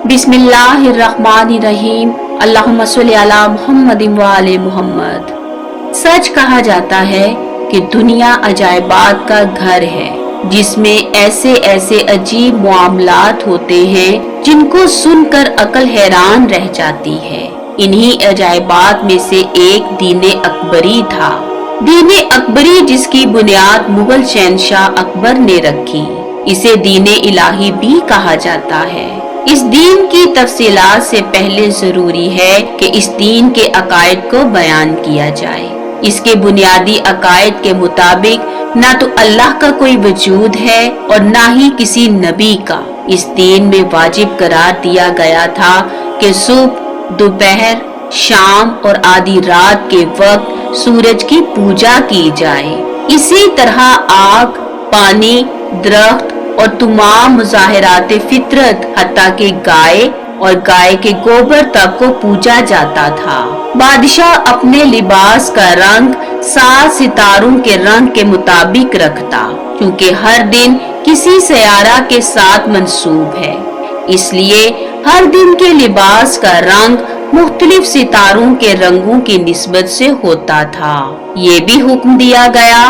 बिस्मिल्लाहिर्रहमानिर्रहीम। अल्लाहुम्मा सल्ली अला मुहम्मद व आले मुहम्मद। सच कहा जाता है कि दुनिया अजायबात का घर है, जिसमें ऐसे ऐसे अजीब मामलात होते हैं जिनको सुनकर अकल हैरान रह जाती है। इन्हीं अजायबात में से एक दीन अकबरी था। दीन अकबरी जिसकी बुनियाद मुगल शहंशाह अकबर ने रखी, इसे दीन इलाही भी कहा जाता है। इस दीन की तफसीलात से पहले जरूरी है कि इस दीन के अकायद को बयान किया जाए। इसके बुनियादी अकायद के मुताबिक ना तो अल्लाह का कोई वजूद है और ना ही किसी नबी का। इस दीन में वाजिब करार दिया गया था कि सुबह, दोपहर, शाम और आधी रात के वक्त सूरज की पूजा की जाए। इसी तरह आग, पानी, दरख्त और तमाम मुजाहिरात फितरत हत्ता के गाय और गाय के गोबर तक को पूजा जाता था। बादशाह अपने लिबास का रंग 7 सितारों के रंग के मुताबिक रखता, क्योंकि हर दिन किसी सयारा के साथ मंसूब है, इसलिए हर दिन के लिबास का रंग मुख्तलिफ सितारों के रंगों की निस्बत से होता था। ये भी हुक्म दिया गया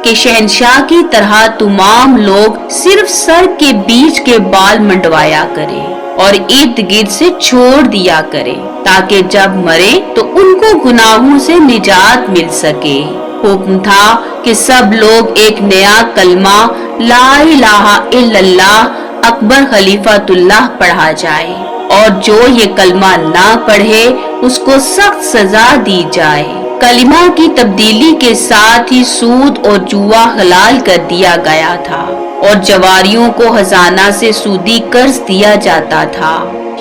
कि शहंशाह की तरह तमाम लोग सिर्फ सर के बीच के बाल मंडवाया करें और इर्द गिर्द से छोड़ दिया करें, ताकि जब मरे तो उनको गुनाहों से निजात मिल सके। हुक्म था कि सब लोग एक नया कलमा ला इलाहा इल्लल्लाह अकबर खलीफतुल्लाह पढ़ा जाए, और जो ये कलमा ना पढ़े उसको सख्त सजा दी जाए। कलिमा की तब्दीली के साथ ही सूद और जुआ हलाल कर दिया गया था, और जवारियों को खजाना से सूदी कर्ज दिया जाता था।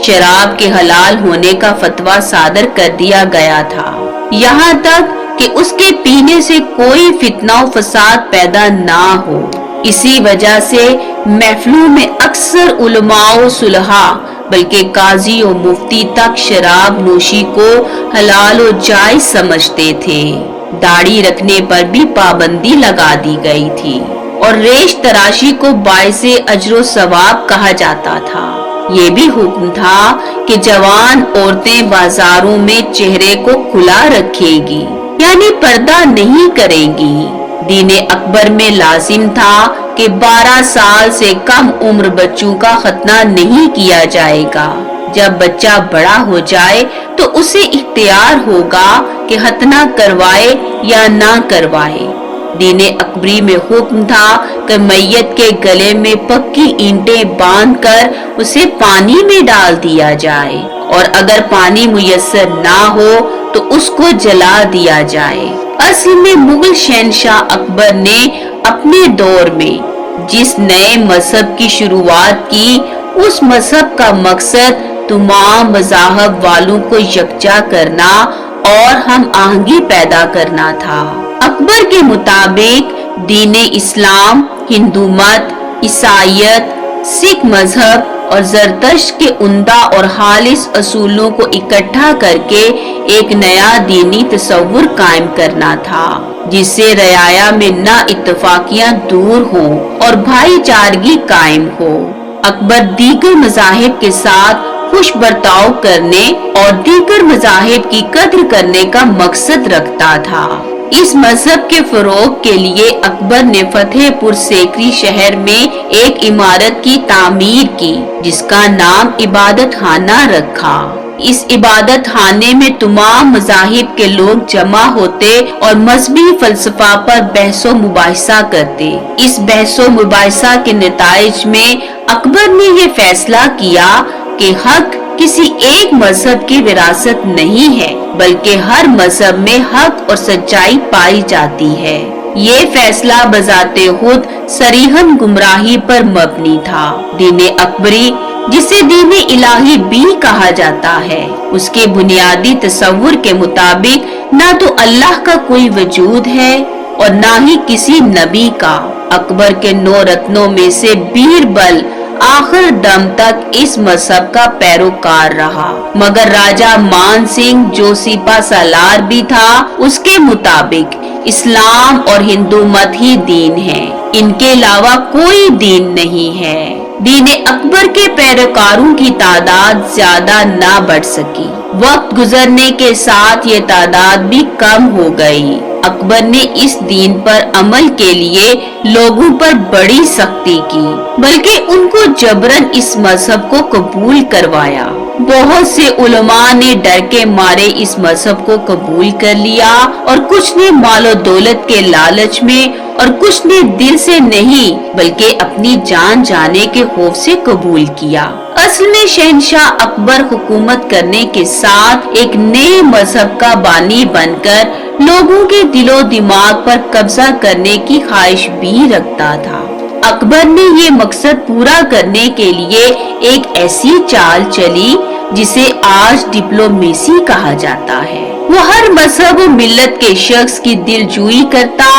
शराब के हलाल होने का फतवा सादर कर दिया गया था, यहाँ तक कि उसके पीने से कोई फितना और फसाद पैदा ना हो। इसी वजह से महफिलों में अक्सर उलमाओ सुलहा बल्कि काजी और मुफ्ती तक शराब नोशी को हलाल और जायज समझते थे। दाढ़ी रखने पर भी पाबंदी लगा दी गई थी, और रेश तराशी को बाइसे अजरो सवाब कहा जाता था। ये भी हुक्म था कि जवान औरतें बाजारों में चेहरे को खुला रखेगी, यानी पर्दा नहीं करेंगी। दीन अकबर में लाजिम था कि 12 साल से कम उम्र बच्चों का खतना नहीं किया जाएगा। जब बच्चा बड़ा हो जाए तो उसे इख्तियार होगा कि खतना करवाए या ना करवाए। दीन अकबरी में हुक्म था कि मैयत के गले में पक्की ईंटें बांधकर उसे पानी में डाल दिया जाए, और अगर पानी मुयस्सर ना हो तो उसको जला दिया जाए। असल में मुगल शहंशाह अकबर ने अपने दौर में जिस नए मजहब की शुरुआत की, उस मजहब का मकसद तमाम मज़ाहब वालों को यकजा करना और हम आहंगी पैदा करना था। अकबर के मुताबिक दीन इस्लाम, हिंदू मत, ईसाईयत, सिख मजहब और जरदश्त के उम्दा और खालिस असूलों को इकट्ठा करके एक नया दीनी तसव्वुर कायम करना था, जिससे रयाया में ना इत्तफाकियां दूर हो और भाईचारगी कायम हो। अकबर दीगर मज़ाहिब के साथ खुश बर्ताव करने और दीगर मज़ाहिब की कद्र करने का मकसद रखता था। इस मजहब के फरोग के लिए अकबर ने फतेहपुर सीकरी शहर में एक इमारत की तामीर की, जिसका नाम इबादत खाना रखा। इस इबादत खाने में तमाम मज़ाहिब के लोग जमा होते और मजहबी फलसफा पर बहसो मुबाहिसा करते। इस बहसो मुबाहिसा के नताइज में अकबर ने ये फैसला किया कि हक किसी एक मजहब की विरासत नहीं है, बल्कि हर मजहब में हक और सच्चाई पाई जाती है। ये फैसला बजाते खुद सरीहन गुमराही पर मबनी था। दीन अकबरी, जिसे दीन इलाही भी कहा जाता है, उसके बुनियादी तसव्वुर के मुताबिक ना तो अल्लाह का कोई वजूद है और ना ही किसी नबी का। अकबर के 9 रत्नों में से बीरबल आखिर दम तक इस मजहब का पैरोकार रहा, मगर राजा मान सिंह जो सिपा सालार भी था, उसके मुताबिक इस्लाम और हिंदू मत ही दीन है, इनके अलावा कोई दीन नहीं है। دین اکبر کے پیروکاروں کی تعداد زیادہ نہ بڑھ سکی۔ وقت گزرنے کے ساتھ یہ تعداد بھی کم ہو گئی۔ اکبر نے اس دین پر عمل کے لیے لوگوں پر بڑی سختی کی، بلکہ ان کو جبرن اس مذہب کو قبول کروایا۔ بہت سے علماء نے ڈر کے مارے اس مذہب کو قبول کر لیا، اور کچھ نے مال و دولت کے لالچ میں، اور کچھ نے دل سے نہیں بلکہ اپنی جان جانے کے خوف سے قبول کیا۔ اصل میں شہنشاہ اکبر حکومت کرنے کے ساتھ ایک نئے مذہب کا بانی بن کر لوگوں کے دل و دماغ پر قبضہ کرنے کی خواہش بھی رکھتا تھا۔ اکبر نے یہ مقصد پورا کرنے کے لیے ایک ایسی چال چلی جسے آج ڈپلومیسی کہا جاتا ہے۔ وہ ہر مذہب و ملت کے شخص کی دل جوئی کرتا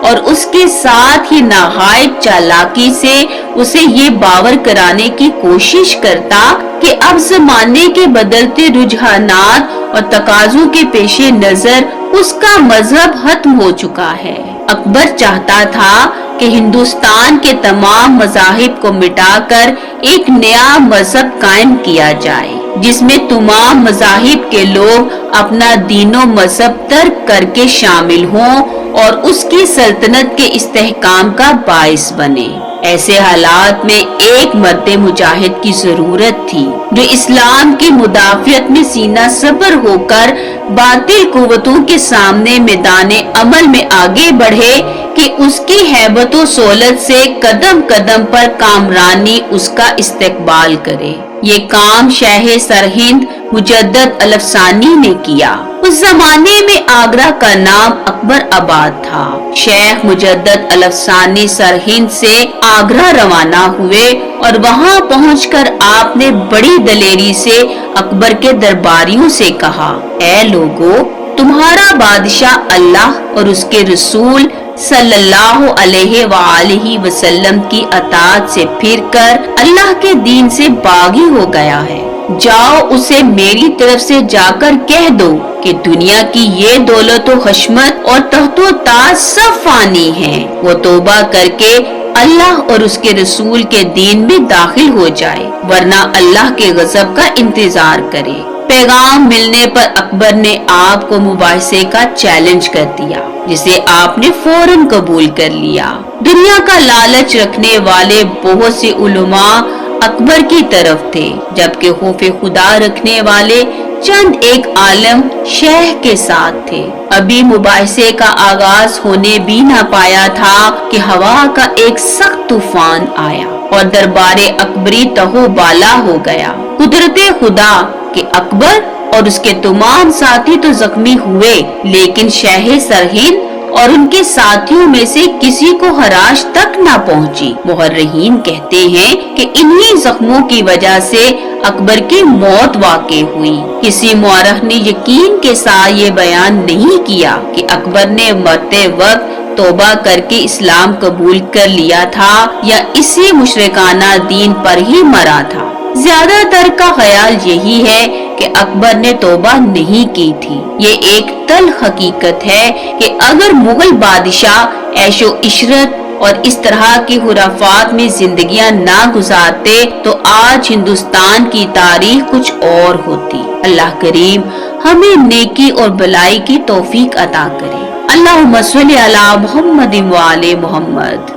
اور اس کے ساتھ ہی نہایت چالاکی سے اسے یہ باور کرانے کی کوشش کرتا کہ اب زمانے کے بدلتے رجحانات اور تقاضوں کے پیش نظر اس کا مذہب ختم ہو چکا ہے۔ اکبر چاہتا تھا کہ ہندوستان کے تمام مذاہب کو مٹا کر ایک نیا مذہب قائم کیا جائے، جس میں تمام مذاہب کے لوگ اپنا دین و مذہب ترک کر کے شامل ہوں اور اس کی سلطنت کے استحکام کا باعث بنے۔ ایسے حالات میں ایک مرد مجاہد کی ضرورت تھی جو اسلام کی مدافعت میں سینہ سپر ہو کر باطل قوتوں کے سامنے میدان عمل میں آگے بڑھے کہ اس کی ہیبت و سہولت سے قدم قدم پر کامرانی اس کا استقبال کرے۔ یہ کام شاہ سرہند مجدد الافسانی نے کیا۔ اس زمانے میں آگرہ کا نام اکبر آباد تھا۔ شیخ مجدد الافسانی سرہند سے آگرہ روانہ ہوئے اور وہاں پہنچ کر آپ نے بڑی دلیری سے اکبر کے درباریوں سے کہا، اے لوگو، تمہارا بادشاہ اللہ اور اس کے رسول صلی اللہ علیہ وآلہ وسلم کی اطاعت سے پھر کر اللہ کے دین سے باغی ہو گیا ہے۔ جاؤ اسے میری طرف سے جا کر کہہ دو کہ دنیا کی یہ دولت و حشمت اور تخت و تاج سب فانی ہیں، وہ توبہ کر کے اللہ اور اس کے رسول کے دین میں داخل ہو جائے، ورنہ اللہ کے غضب کا انتظار کرے۔ پیغام ملنے پر اکبر نے آپ کو مباحثے کا چیلنج کر دیا، جسے آپ نے فوراً قبول کر لیا۔ دنیا کا لالچ رکھنے والے بہت سے علماء اکبر کی طرف تھے، جبکہ خوف خدا رکھنے والے چند ایک عالم شیخ کے ساتھ تھے۔ ابھی مباحثے کا آغاز ہونے بھی نہ پایا تھا کہ ہوا کا ایک سخت طوفان آیا اور دربار اکبری تہو بالا ہو گیا۔ قدرت خدا کہ اکبر اور اس کے تمام ساتھی تو زخمی ہوئے، لیکن شاہ سرہند اور ان کے ساتھیوں میں سے کسی کو خراش تک نہ پہنچی۔ مورخین کہتے ہیں کہ انہی زخموں کی وجہ سے اکبر کی موت واقع ہوئی۔ کسی مورخ نے یقین کے ساتھ یہ بیان نہیں کیا کہ اکبر نے مرتے وقت توبہ کر کے اسلام قبول کر لیا تھا یا اسی مشرکانہ دین پر ہی مرا تھا۔ زیادہ تر کا خیال یہی ہے کہ اکبر نے توبہ نہیں کی تھی۔ یہ ایک تلخ حقیقت ہے کہ اگر مغل بادشاہ عیش و عشرت اور اس طرح کی خرافات میں زندگیاں نہ گزارتے تو آج ہندوستان کی تاریخ کچھ اور ہوتی۔ اللہ کریم ہمیں نیکی اور بلائی کی توفیق عطا کرے۔ اللہم صلی علی محمد و آل محمد۔